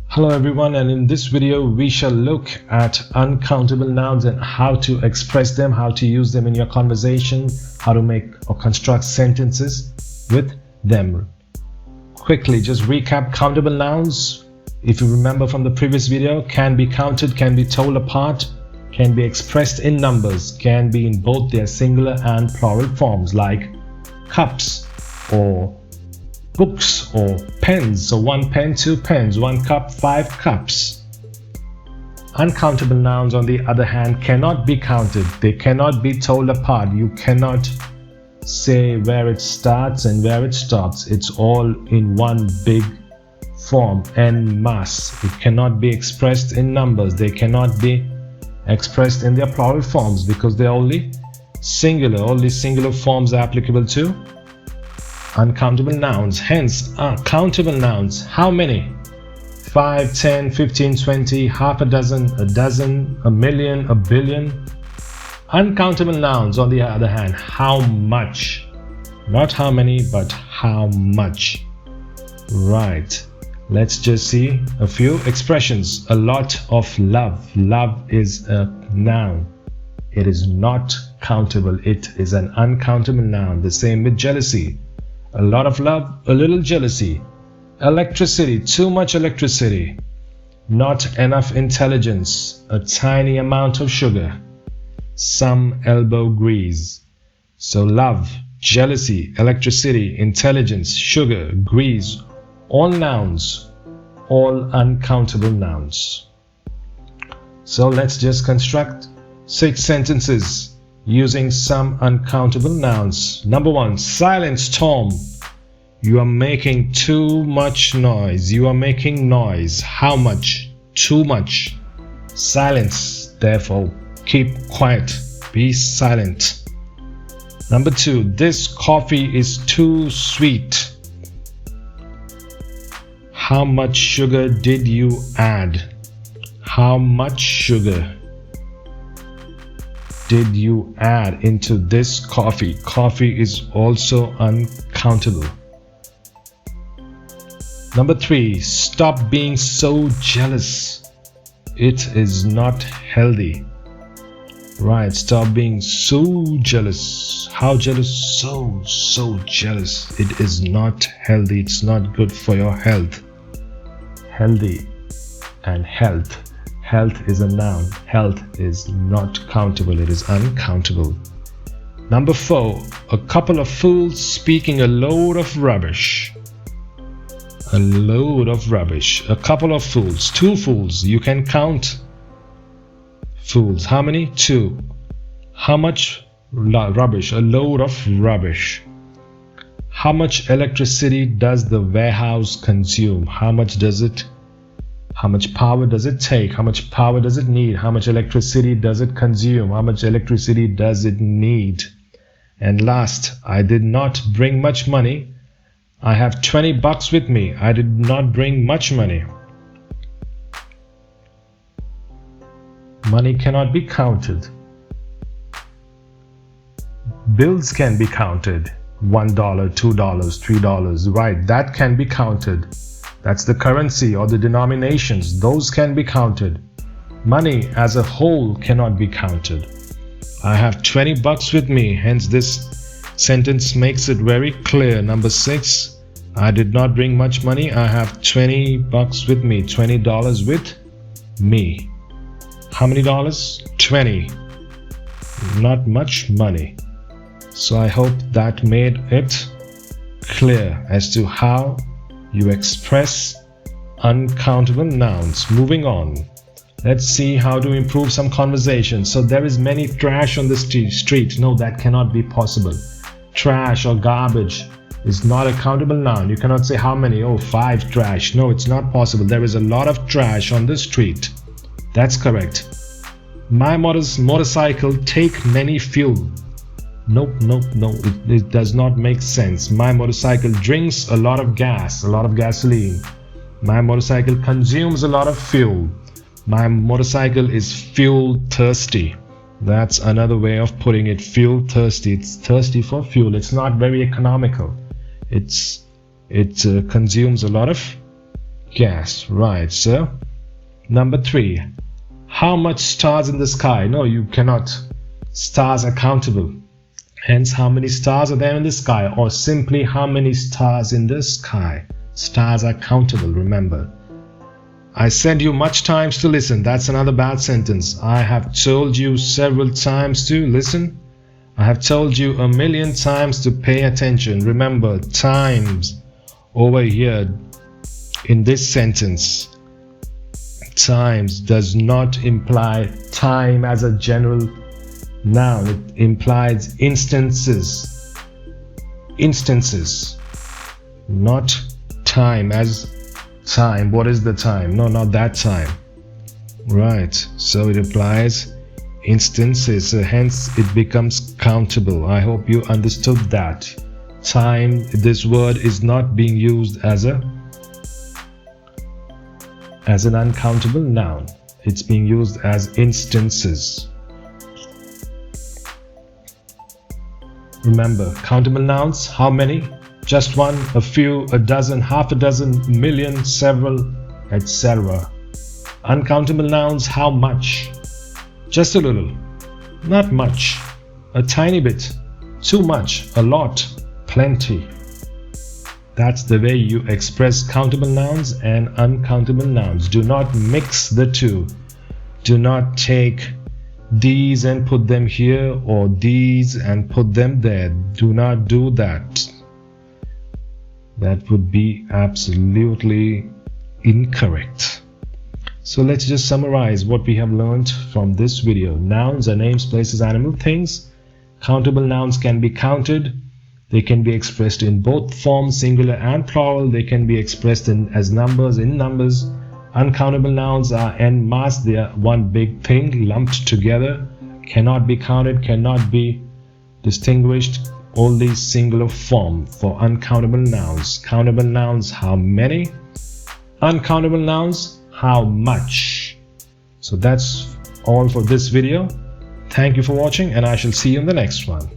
Hello everyone, and in this video we shall look at uncountable nouns and how to express them, how to use them in your conversation, how to make or construct sentences with them. Quickly, just recap countable nouns. If you remember from the previous video, can be counted, can be told apart, can be expressed in numbers, can be in both their singular and plural forms like cups or books or pens. So 1 pen, 2 pens, 1 cup, 5 cups. Uncountable nouns, on the other hand, cannot be counted. They cannot be told apart. You cannot say where it starts and where it stops. It's all in one big form, en masse. It cannot be expressed in numbers. They cannot be expressed in their plural forms because they're only singular. Only singular forms are applicable to uncountable nouns. Hence, countable nouns. How many? 5, 10, 15, 20, half a dozen, a million, a billion. Uncountable nouns, on the other hand, how much? Not how many, but how much. Right. Let's just see a few expressions. A lot of love. Love is a noun. It is not countable. It is an uncountable noun. The same with jealousy. A lot of love, a little jealousy. Electricity, too much electricity. Not enough intelligence, a tiny amount of sugar. Some elbow grease. So love, jealousy, electricity, intelligence, sugar, grease, all nouns, all uncountable nouns. So let's just construct 6 sentences using some uncountable nouns. Number 1, silence, Tom. You are making too much noise. You are making noise. How much? Too much. Silence, therefore, keep quiet. Be silent. Number 2, this coffee is too sweet. How much sugar did you add? How much sugar did you add into this coffee? Coffee is also uncountable. Number 3, stop being so jealous. It is not healthy. Right, stop being so jealous. How jealous? So jealous. It is not healthy. It's not good for your health. Healthy and health. Health is a noun. Health is not countable. It is uncountable. Number 4, a couple of fools speaking a load of rubbish. A load of rubbish. A couple of fools. 2 fools. You can count fools. How many? 2. How much rubbish? A load of rubbish. How much electricity does the warehouse consume? How much does it? How much power does it take? How much power does it need? How much electricity does it consume? How much electricity does it need? And last, I did not bring much money. I have $20 with me. I did not bring much money. Money cannot be counted. Bills can be counted. $1, $2, $3. Right, that can be counted. That's the currency or the denominations. Those can be counted. Money as a whole cannot be counted. I have $20 with me. Hence this sentence makes it very clear. Number 6, I did not bring much money. I have $20 with me. $20 with me. How many dollars? 20. Not much money. So I hope that made it clear as to how you express uncountable nouns. Moving on. Let's see how to improve some conversation. So there is many trash on the street. No, that cannot be possible. Trash or garbage is not a countable noun. You cannot say how many. Oh, 5 trash. No, it's not possible. There is a lot of trash on the street. That's correct. My motorcycle take many fuel. Nope. It does not make sense. My motorcycle drinks a lot of gas, a lot of gasoline. My motorcycle consumes a lot of fuel. My motorcycle is fuel thirsty. That's another way of putting it. Fuel thirsty. It's thirsty for fuel. It's not very economical. It consumes a lot of gas. Right. So number 3. How much stars in the sky? No, you cannot. Stars are countable. Hence, how many stars are there in the sky? Or simply, how many stars in the sky? Stars are countable, remember. I said you much times to listen. That's another bad sentence. I have told you several times to listen. I have told you a million times to pay attention. Remember, times over here in this sentence. Times does not imply time as a general noun. It implies instances. Instances. Not time as time. What is the time? No, not that time. Right. So it implies instances. Hence it becomes countable. I hope you understood that. Time, this word is not being used as an uncountable noun. It's being used as instances. Remember, countable nouns, how many? Just one, a few, a dozen, half a dozen, million, several, etc. Uncountable nouns, how much? Just a little, not much, a tiny bit, too much, a lot, plenty. That's the way you express countable nouns and uncountable nouns. Do not mix the two. Do not take these and put them here or these and put them there. Do not do that. That would be absolutely incorrect. So let's just summarize what we have learned from this video. Nouns are names, places, animal, things. Countable nouns can be counted. They can be expressed in both forms, singular and plural. They can be expressed as numbers, in numbers. Uncountable nouns are en masse. They are one big thing lumped together. Cannot be counted, cannot be distinguished. Only singular form for uncountable nouns. Countable nouns, how many? Uncountable nouns, how much? So that's all for this video. Thank you for watching, and I shall see you in the next one.